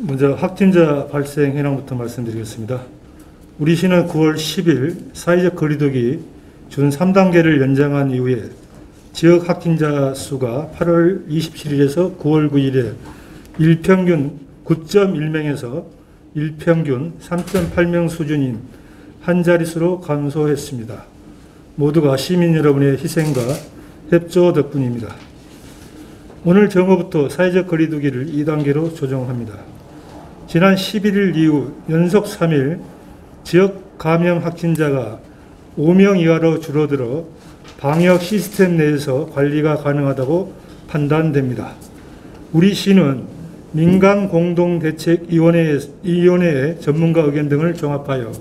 먼저 확진자 발생 현황부터 말씀드리겠습니다. 우리 시는 9월 10일 사회적 거리두기 준 3단계를 연장한 이후에 지역 확진자 수가 8월 27일에서 9월 9일에 일평균 9.1명에서 일평균 3.8명 수준인 한 자릿수로 감소했습니다. 모두가 시민 여러분의 희생과 협조 덕분입니다. 오늘 정오부터 사회적 거리두기를 2단계로 조정합니다. 지난 11일 이후 연속 3일 지역 감염 확진자가 5명 이하로 줄어들어 방역 시스템 내에서 관리가 가능하다고 판단됩니다. 우리 시는 민간공동대책위원회의 전문가 의견 등을 종합하여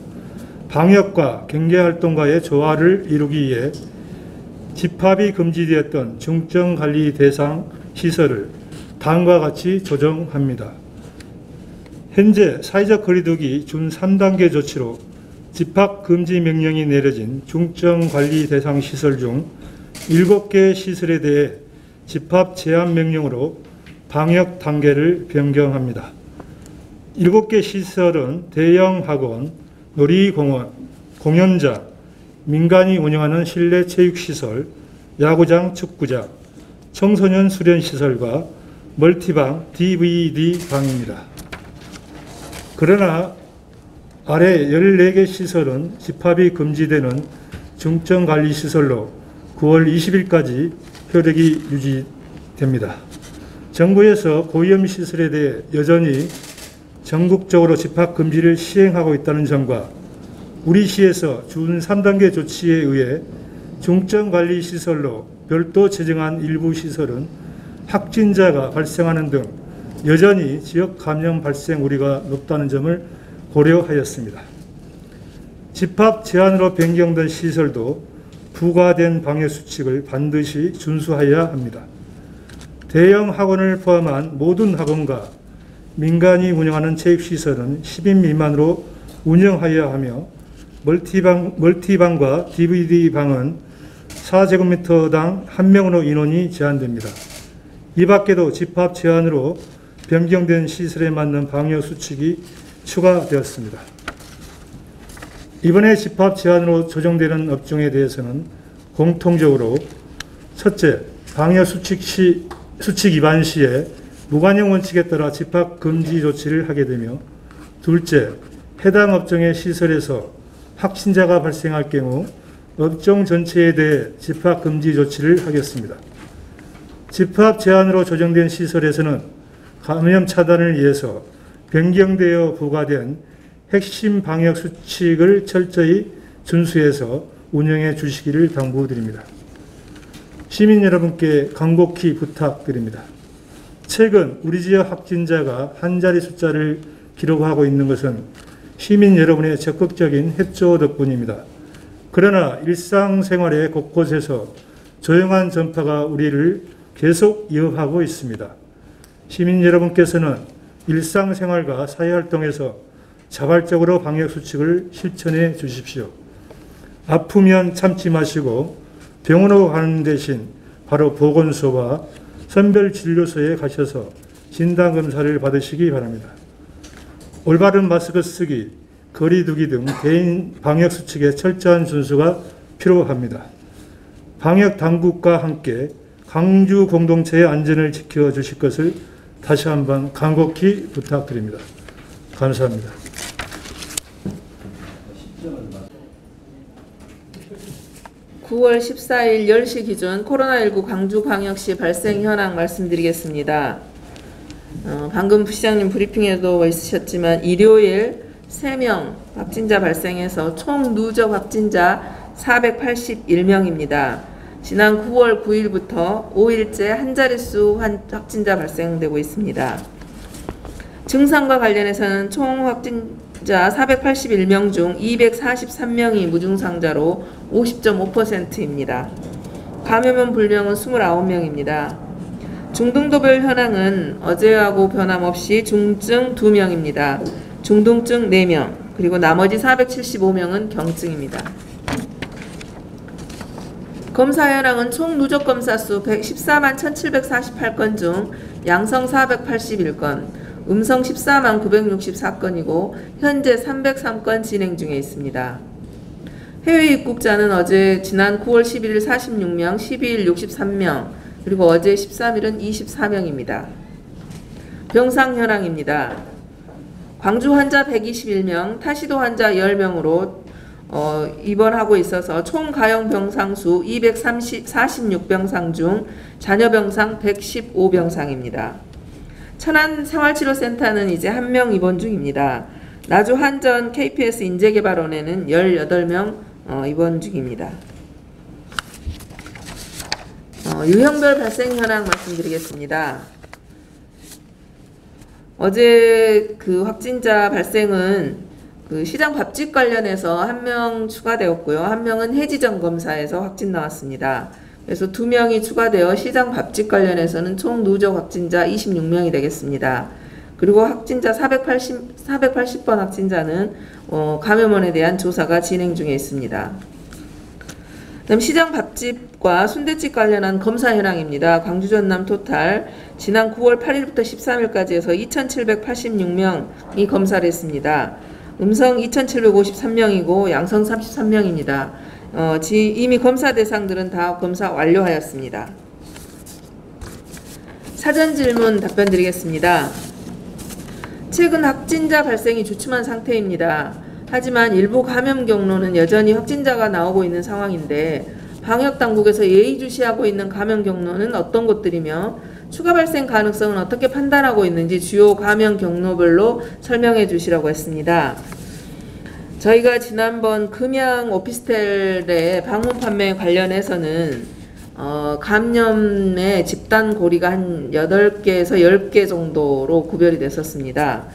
방역과 경제활동가의 조화를 이루기 위해 집합이 금지되었던 중증관리 대상 시설을 다음과 같이 조정합니다. 현재 사회적 거리두기 준 3단계 조치로 집합 금지 명령이 내려진 중증관리 대상 시설 중 7개 시설에 대해 집합 제한 명령으로 방역 단계를 변경합니다. 7개 시설은 대형 학원, 놀이공원, 공연장, 민간이 운영하는 실내 체육시설, 야구장, 축구장, 청소년 수련시설과 멀티방, DVD방입니다. 그러나 아래 14개 시설은 집합이 금지되는 중증관리시설로 9월 20일까지 효력이 유지됩니다. 정부에서 고위험시설에 대해 여전히 전국적으로 집합 금지를 시행하고 있다는 점과 우리 시에서 준 3단계 조치에 의해 중증관리시설로 별도 지정한 일부 시설은 확진자가 발생하는 등 여전히 지역 감염 발생 우려가 높다는 점을 고려하였습니다. 집합 제한으로 변경된 시설도 부과된 방역수칙을 반드시 준수해야 합니다. 대형 학원을 포함한 모든 학원과 민간이 운영하는 체육시설은 10인 미만으로 운영하여야 하며 멀티방과 DVD방은 4제곱미터당 1명으로 인원이 제한됩니다. 이 밖에도 집합 제한으로 변경된 시설에 맞는 방역수칙이 추가되었습니다. 이번에 집합 제한으로 조정되는 업종에 대해서는 공통적으로 첫째, 방역수칙 위반 시에 무관용 원칙에 따라 집합 금지 조치를 하게 되며 둘째, 해당 업종의 시설에서 확진자가 발생할 경우 업종 전체에 대해 집합 금지 조치를 하겠습니다. 집합 제한으로 조정된 시설에서는 감염 차단을 위해서 변경되어 부과된 핵심 방역 수칙을 철저히 준수해서 운영해 주시기를 당부드립니다. 시민 여러분께 간곡히 부탁드립니다. 최근 우리 지역 확진자가 한 자리 숫자를 기록하고 있는 것은 시민 여러분의 적극적인 협조 덕분입니다. 그러나 일상생활의 곳곳에서 조용한 전파가 우리를 계속 위협하고 있습니다. 시민 여러분께서는 일상생활과 사회활동에서 자발적으로 방역수칙을 실천해 주십시오. 아프면 참지 마시고 병원으로 가는 대신 바로 보건소와 선별진료소에 가셔서 진단검사를 받으시기 바랍니다. 올바른 마스크 쓰기, 거리 두기 등 개인 방역수칙의 철저한 준수가 필요합니다. 방역당국과 함께 광주 공동체의 안전을 지켜주실 것을 다시 한번 간곡히 부탁드립니다. 감사합니다. (9월 14일) 10시 기준 코로나19 광주광역시 발생 현황 말씀드리겠습니다. 방금 부시장님 브리핑에도 있으셨지만 일요일 3명 확진자 발생해서 총 누적 확진자 481명입니다. 지난 9월 9일부터 5일째 한 자릿수 확진자 발생되고 있습니다. 증상과 관련해서는 총 확진자 481명 중 243명이 무증상자로 50.5%입니다. 감염원 불명은 29명입니다. 중등도별 현황은 어제하고 변함없이 중증 2명입니다. 중등증 4명, 그리고 나머지 475명은 경증입니다. 검사 현황은 총 누적 검사 수 114만 1748건 중 양성 481건, 음성 14만 964건이고 현재 303건 진행 중에 있습니다. 해외 입국자는 어제 지난 9월 11일 46명, 12일 63명, 그리고 어제 13일은 24명입니다. 병상 현황입니다. 광주 환자 121명, 타시도 환자 10명으로 입원하고 있어서 총 가용 병상수 246병상 중 잔여 병상 115병상입니다. 천안 생활치료센터는 이제 1명 입원 중입니다. 나주 한전 KPS 인재개발원에는 18명 입원 중입니다. 유형별 발생 현황 말씀드리겠습니다. 어제 그 확진자 발생은 그 시장 밥집 관련해서 1명 추가되었고요. 1명은 해지점 검사에서 확진 나왔습니다. 그래서 2명이 추가되어 시장 밥집 관련해서는 총 누적 확진자 26명이 되겠습니다. 그리고 확진자 480번 확진자는 감염원에 대한 조사가 진행 중에 있습니다. 그다음 시장 밥집과 순댓집 관련한 검사 현황입니다. 광주 전남 토탈 지난 9월 8일부터 13일까지 해서 2,786명이 검사를 했습니다. 음성 2,753명이고 양성 33명입니다. 이미 검사 대상들은 다 검사 완료하였습니다. 사전 질문 답변 드리겠습니다. 최근 확진자 발생이 주춤한 상태입니다. 하지만 일부 감염 경로는 여전히 확진자가 나오고 있는 상황인데 방역당국에서 예의주시하고 있는 감염 경로는 어떤 곳들이며 추가 발생 가능성은 어떻게 판단하고 있는지 주요 감염 경로별로 설명해 주시라고 했습니다. 저희가 지난번 금양 오피스텔의 방문 판매 관련해서는 감염의 집단 고리가 한 8개에서 10개 정도로 구별이 됐었습니다.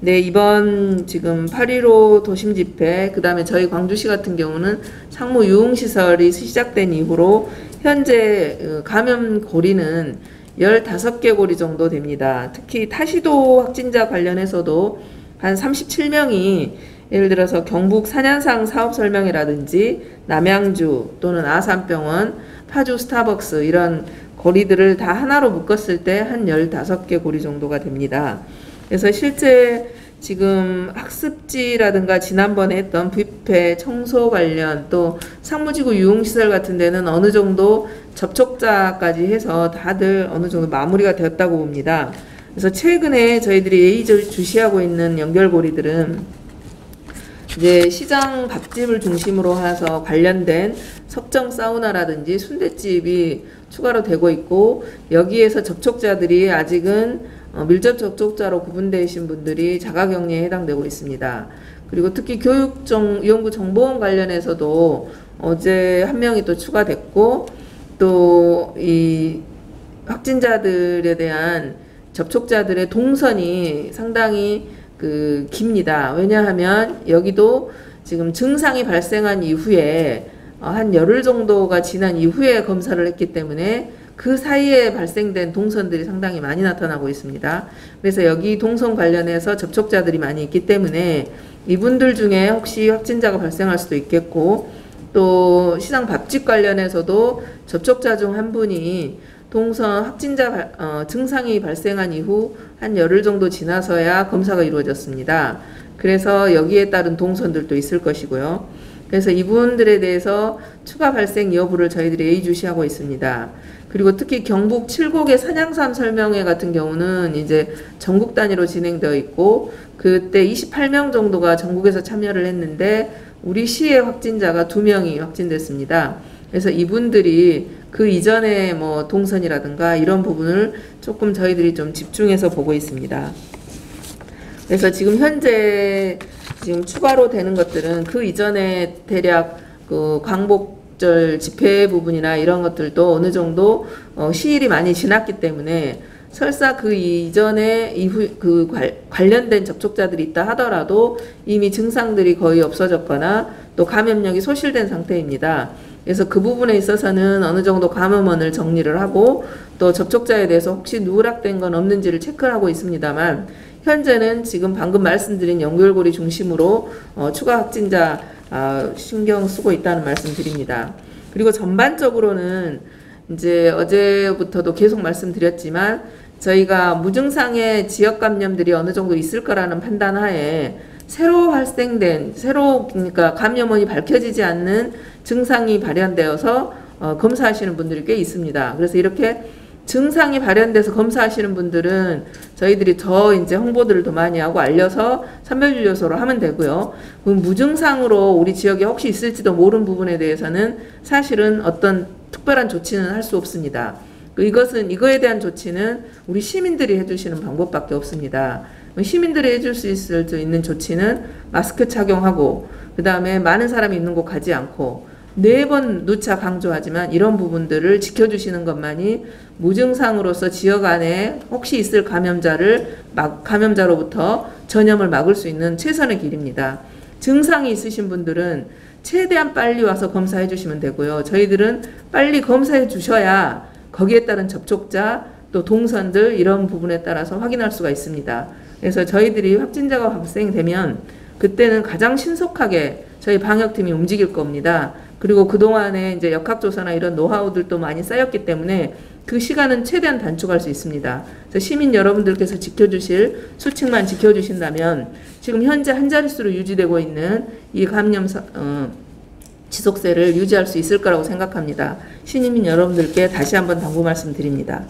네, 이번 지금 8.15 도심 집회, 그 다음에 저희 광주시 같은 경우는 상무 유흥시설이 시작된 이후로 현재 감염 고리는 15개 고리 정도 됩니다. 특히 타시도 확진자 관련해서도 한 37명이 예를 들어서 경북 산양상 사업설명회라든지 남양주 또는 아산병원, 파주 스타벅스 이런 고리들을 다 하나로 묶었을 때 한 15개 고리 정도가 됩니다. 그래서 실제 지금 학습지라든가 지난번에 했던 뷔페, 청소 관련 또 상무지구 유흥시설 같은 데는 어느 정도 접촉자까지 해서 다들 어느 정도 마무리가 되었다고 봅니다. 그래서 최근에 저희들이 예의주시하고 있는 연결고리들은 이제 시장 밥집을 중심으로 해서 관련된 석정 사우나라든지 순댓집이 추가로 되고 있고 여기에서 접촉자들이 아직은 밀접 접촉자로 구분되신 분들이 자가격리에 해당되고 있습니다. 그리고 특히 교육연구 정보원 관련해서도 어제 1명이 또 추가됐고 또 이 확진자들에 대한 접촉자들의 동선이 상당히 깁니다. 왜냐하면 여기도 지금 증상이 발생한 이후에 한 열흘 정도가 지난 이후에 검사를 했기 때문에 그 사이에 발생된 동선들이 상당히 많이 나타나고 있습니다. 그래서 여기 동선 관련해서 접촉자들이 많이 있기 때문에 이분들 중에 혹시 확진자가 발생할 수도 있겠고 또 시장 밥집 관련해서도 접촉자 중 한 분이 동선 확진자 증상이 발생한 이후 한 열흘 정도 지나서야 검사가 이루어졌습니다. 그래서 여기에 따른 동선들도 있을 것이고요. 그래서 이분들에 대해서 추가 발생 여부를 저희들이 예의주시하고 있습니다. 그리고 특히 경북 7곡의 산양삼 설명회 같은 경우는 이제 전국 단위로 진행되어 있고 그때 28명 정도가 전국에서 참여를 했는데 우리 시의 확진자가 2명이 확진됐습니다. 그래서 이분들이 그 이전에 뭐 동선이라든가 이런 부분을 조금 저희들이 좀 집중해서 보고 있습니다. 그래서 지금 현재 지금 추가로 되는 것들은 그 이전에 대략 그 광복절 집회 부분이나 이런 것들도 어느 정도 시일이 많이 지났기 때문에 설사 그 이전에 이후 그 관련된 접촉자들이 있다 하더라도 이미 증상들이 거의 없어졌거나 또 감염력이 소실된 상태입니다. 그래서 그 부분에 있어서는 어느 정도 감염원을 정리를 하고 또 접촉자에 대해서 혹시 누락된 건 없는지를 체크를 하고 있습니다만 현재는 지금 방금 말씀드린 연결고리 중심으로 추가 확진자 신경 쓰고 있다는 말씀 드립니다. 그리고 전반적으로는 이제 어제부터도 계속 말씀드렸지만 저희가 무증상의 지역 감염들이 어느 정도 있을 거라는 판단하에 새로 발생된 그러니까 감염원이 밝혀지지 않는 증상이 발현되어서 검사하시는 분들이 꽤 있습니다. 그래서 이렇게 증상이 발현돼서 검사하시는 분들은 저희들이 더 이제 홍보들을 더 많이 하고 알려서 선별진료소로 하면 되고요. 그럼 무증상으로 우리 지역에 혹시 있을지도 모르는 부분에 대해서는 사실은 어떤 특별한 조치는 할 수 없습니다. 이거에 대한 조치는 우리 시민들이 해주시는 방법밖에 없습니다. 시민들이 해줄 수 있는 조치는 마스크 착용하고, 그 다음에 많은 사람이 있는 곳 가지 않고, 4번 누차 강조하지만 이런 부분들을 지켜주시는 것만이 무증상으로서 지역 안에 혹시 있을 감염자로부터 전염을 막을 수 있는 최선의 길입니다. 증상이 있으신 분들은 최대한 빨리 와서 검사해 주시면 되고요. 저희들은 빨리 검사해 주셔야 거기에 따른 접촉자 또 동선들 이런 부분에 따라서 확인할 수가 있습니다. 그래서 저희들이 확진자가 발생되면 그때는 가장 신속하게 저희 방역팀이 움직일 겁니다. 그리고 그동안에 이제 역학조사나 이런 노하우들도 많이 쌓였기 때문에 그 시간은 최대한 단축할 수 있습니다. 그래서 시민 여러분들께서 지켜주실 수칙만 지켜주신다면 지금 현재 한 자릿수로 유지되고 있는 이 감염 지속세를 유지할 수 있을 거라고 생각합니다. 시민 여러분들께 다시 한번 당부 말씀드립니다.